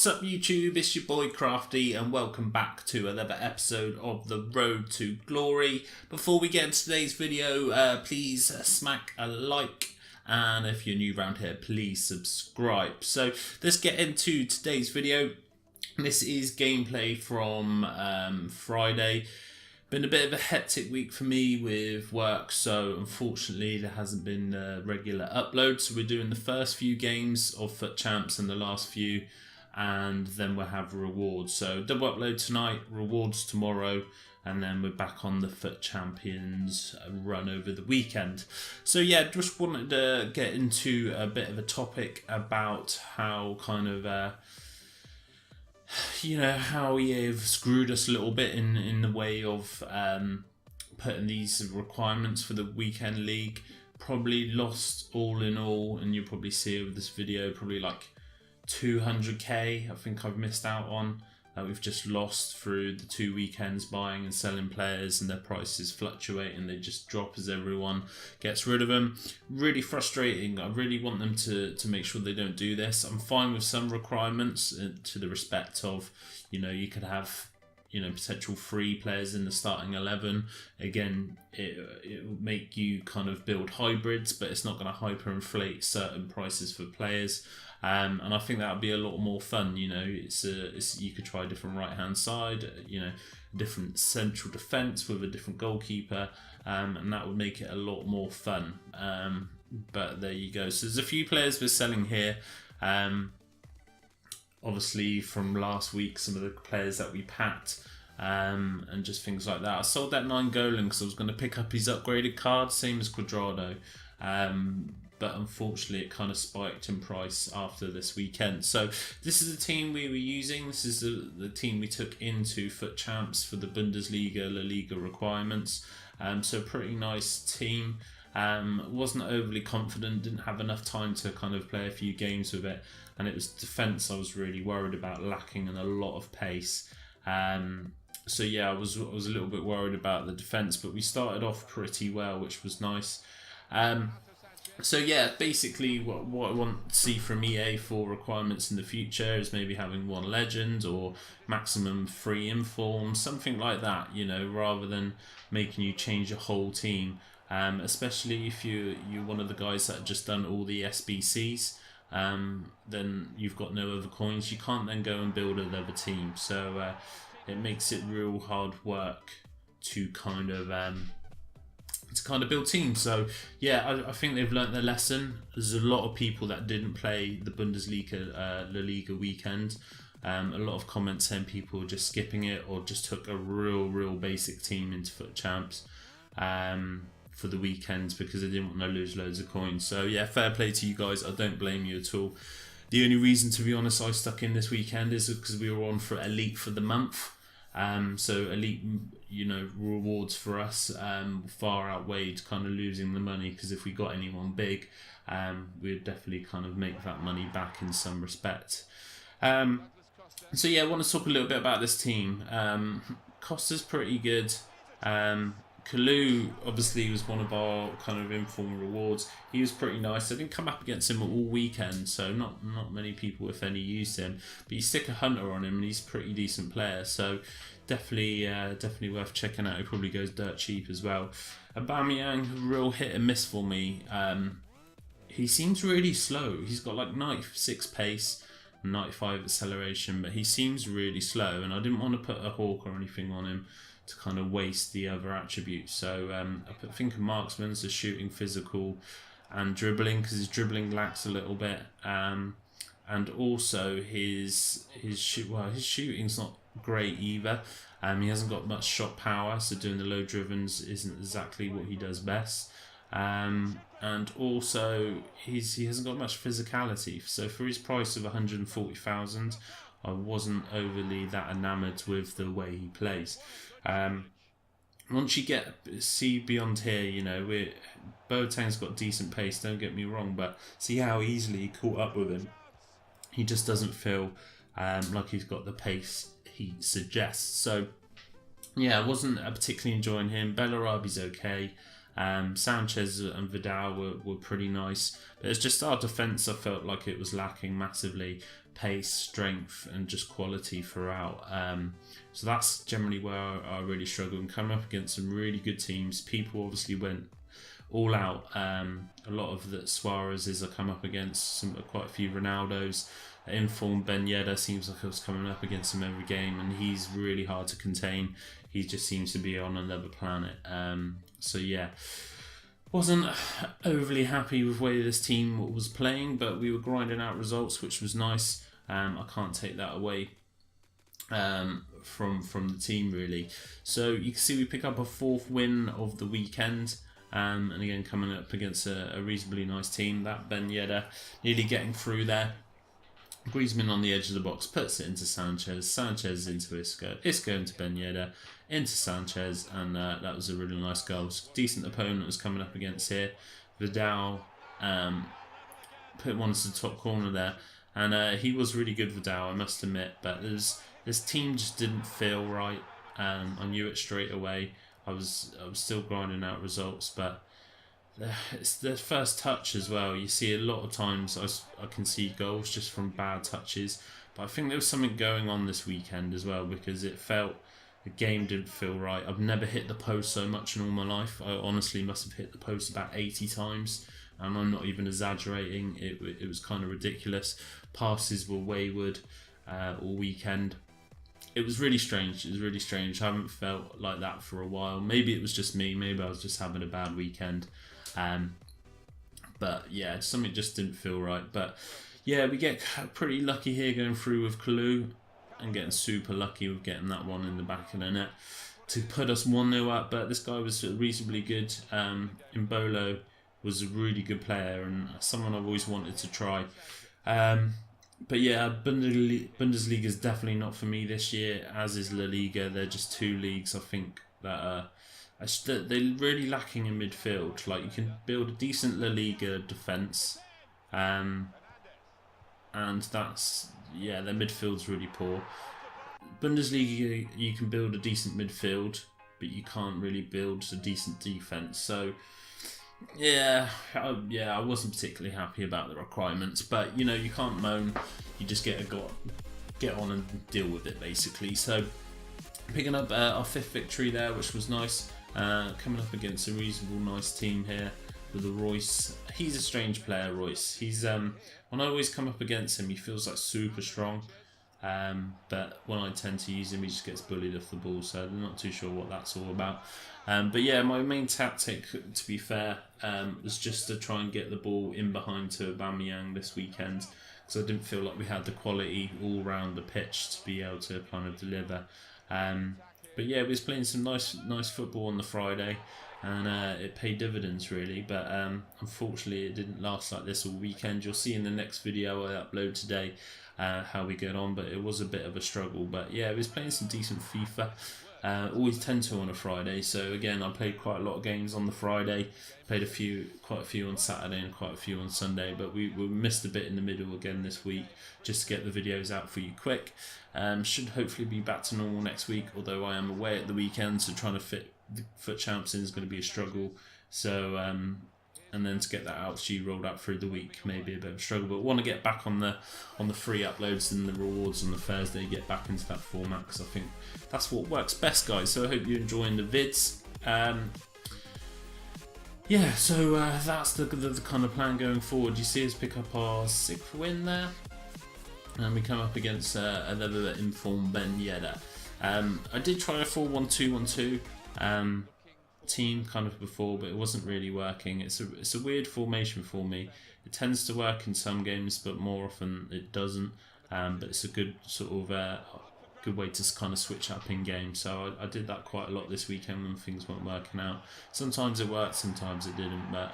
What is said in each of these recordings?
What's up YouTube, it's your boy Crafty and welcome back to another episode of The Road to Glory. Before we get into today's video, please smack a like, and if you're new around here, please subscribe. So let's get into today's video. This is gameplay from Friday. Been a bit of a hectic week for me with work, so unfortunately there hasn't been a regular upload. So we're doing the first few games of FUT Champs and the last few, and then we'll have rewards. So double upload tonight, rewards tomorrow, and then we're back on the FUT Champions run over the weekend. So yeah, just wanted to get into a bit of a topic about how kind of how EA have screwed us a little bit in the way of putting these requirements for the weekend league. Probably lost all in all, and you'll probably see it with this video, probably like 200k I think I've missed out on, that we've just lost through the 2 weekends buying and selling players, and their prices fluctuate and they just drop as everyone gets rid of them. Really frustrating. I really want them to make sure they don't do this. I'm fine with some requirements to the respect of, you could have potential free players in the starting 11. Again, it will make you kind of build hybrids, but it's not going to hyperinflate certain prices for players. And I think that would be a lot more fun. It's you could try a different right hand side, a different central defence with a different goalkeeper, and that would make it a lot more fun. But there you go. So there's a few players we're selling here. Obviously from last week, some of the players that we packed, and just things like that. I sold that 9 Golan because I was going to pick up his upgraded card, same as Quadrado. But unfortunately it kind of spiked in price after this weekend. So this is the team we were using. This is the team we took into FUT Champs for the Bundesliga, La Liga requirements. So pretty nice team. Wasn't overly confident, didn't have enough time to kind of play a few games with it, and it was defence I was really worried about, lacking in a lot of pace. So yeah, I was a little bit worried about the defence, but we started off pretty well, which was nice. So yeah, basically what I want to see from EA for requirements in the future is maybe having 1 legend or maximum 3 informs, something like that, rather than making you change your whole team. Especially if you're one of the guys that have just done all the SBCs, then you've got no other coins. You can't then go and build another team. So it makes it real hard work to kind of build teams. So yeah, I think they've learnt their lesson. There's a lot of people that didn't play the Bundesliga, La Liga weekend. A lot of comments saying people were just skipping it or just took a real basic team into FUT Champs for the weekends because they didn't want to lose loads of coins. So yeah, fair play to you guys. I don't blame you at all. The only reason, to be honest, I stuck in this weekend is because we were on for Elite for the month. So Elite, rewards for us far outweighed kind of losing the money, because if we got anyone big, we'd definitely kind of make that money back in some respect. So yeah, I want to talk a little bit about this team. Costa's pretty good. Kalu obviously was one of our kind of informal rewards. He was pretty nice. I didn't come up against him all weekend, so not many people, if any, used him. But you stick a hunter on him and he's a pretty decent player. So definitely worth checking out. He probably goes dirt cheap as well. Aubameyang, real hit and miss for me. He seems really slow. He's got like 96 pace, 95 acceleration, but he seems really slow. And I didn't want to put a hawk or anything on him to kind of waste the other attributes. So I think of marksman, so shooting, physical, and dribbling, because his dribbling lacks a little bit, and also his shooting's not great either. He hasn't got much shot power, so doing the low drivens isn't exactly what he does best. And also he hasn't got much physicality. So for his price of 140,000, I wasn't overly that enamoured with the way he plays. Once you see beyond here, Boateng's got decent pace, don't get me wrong, but see how easily he caught up with him. He just doesn't feel like he's got the pace he suggests. So yeah, I wasn't particularly enjoying him. Bellarabi's okay. Sanchez and Vidal were pretty nice. But it's just our defence, I felt like it was lacking massively. pace, strength, and just quality throughout. So that's generally where I really struggle. And coming up against some really good teams, people obviously went all out. A lot of the Suarez's I come up against, quite a few Ronaldos. Informed Ben Yedder seems like I was coming up against him every game, and he's really hard to contain. He just seems to be on another planet. So yeah, wasn't overly happy with the way this team was playing, but we were grinding out results, which was nice. I can't take that away from the team really. So you can see we pick up a 4th win of the weekend. And again, coming up against a reasonably nice team. That Ben Yedder nearly getting through there. Griezmann on the edge of the box, puts it into Sanchez. Sanchez into Isco. Isco into Ben Yedder, into Sanchez, and that was a really nice goal. Decent opponent was coming up against here. Vidal put one to the top corner there, and he was really good, Vidal, I must admit. But this team just didn't feel right. I knew it straight away. I was still grinding out results, but it's the first touch as well. You see a lot of times I can see goals just from bad touches, but I think there was something going on this weekend as well, because it felt the game didn't feel right. I've never hit the post so much in all my life. I honestly must have hit the post about 80 times, and I'm not even exaggerating. It was kind of ridiculous. Passes were wayward all weekend. It was really strange. It was really strange. I haven't felt like that for a while. Maybe it was just me. Maybe I was just having a bad weekend. But yeah, something just didn't feel right. But yeah, we get pretty lucky here going through with Kalou, and getting super lucky with getting that one in the back of the net to put us 1-0 up. But this guy was reasonably good. Imbolo was a really good player and someone I've always wanted to try. But yeah, Bundesliga is definitely not for me this year, as is La Liga. They're just 2 leagues I think that they're really lacking in midfield. Like, you can build a decent La Liga defence, and that's, yeah, their midfield's really poor. Bundesliga, you can build a decent midfield, but you can't really build a decent defence. So yeah, I wasn't particularly happy about the requirements, but you know, you can't moan. You just get on and deal with it basically. So picking up our 5th victory there, which was nice. Coming up against a reasonable nice team here with a Royce. He's a strange player, Royce. He's when I always come up against him, he feels like super strong. But when I tend to use him, he just gets bullied off the ball, so I'm not too sure what that's all about. But yeah, my main tactic, to be fair, was just to try and get the ball in behind to Aubameyang this weekend, because I didn't feel like we had the quality all round the pitch to be able to kind of deliver. But yeah, we was playing some nice football on the Friday, and it paid dividends really. But unfortunately, it didn't last like this all weekend. You'll see in the next video I upload today how we get on, but it was a bit of a struggle. But yeah, we was playing some decent FIFA. Always tend to on a Friday. So again, I played quite a lot of games on the Friday. Played quite a few on Saturday and quite a few on Sunday. But we missed a bit in the middle again this week, just to get the videos out for you quick. Should hopefully be back to normal next week, although I am away at the weekend, so trying to fit the FUT CHAMPS in is going to be a struggle. So and then to get that out to you rolled out through the week, maybe a bit of a struggle. But want to get back on the free uploads and the rewards on the Thursday, get back into that format, because I think that's what works best, guys. So I hope you're enjoying the vids. Yeah, so that's the kind of plan going forward. You see us pick up our 6th win there, and we come up against another informed Ben Yedder. I did try a 4-1-2-1-2 team kind of before, but it wasn't really working. It's a weird formation for me. It tends to work in some games, but more often it doesn't. But it's a good sort of good way to kind of switch up in game. So I did that quite a lot this weekend when things weren't working out. Sometimes it worked, sometimes it didn't. But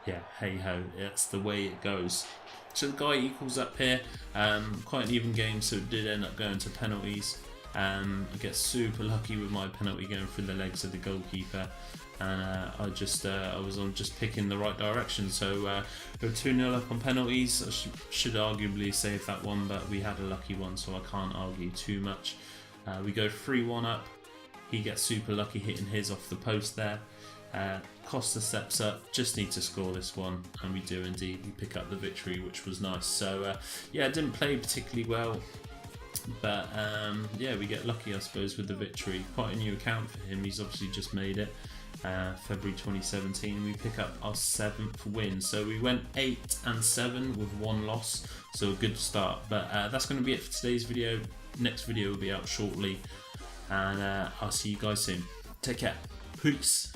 yeah, hey ho, it's the way it goes. So the guy equals up here. Quite an even game, so it did end up going to penalties. I get super lucky with my penalty going through the legs of the goalkeeper, and I was on just picking the right direction. So we were 2-0 up on penalties. I should arguably save that one, but we had a lucky one, so I can't argue too much. We go 3-1 up. He gets super lucky hitting his off the post there. Costa steps up, just need to score this one, and we do indeed. We pick up the victory, which was nice. So yeah, didn't play particularly well, but yeah, we get lucky, I suppose, with the victory. Quite a new account for him. He's obviously just made it. February 2017. We pick up our 7th win. So we went 8-7 with 1 loss. So a good start. But that's going to be it for today's video. Next video will be out shortly, and I'll see you guys soon. Take care. Peace.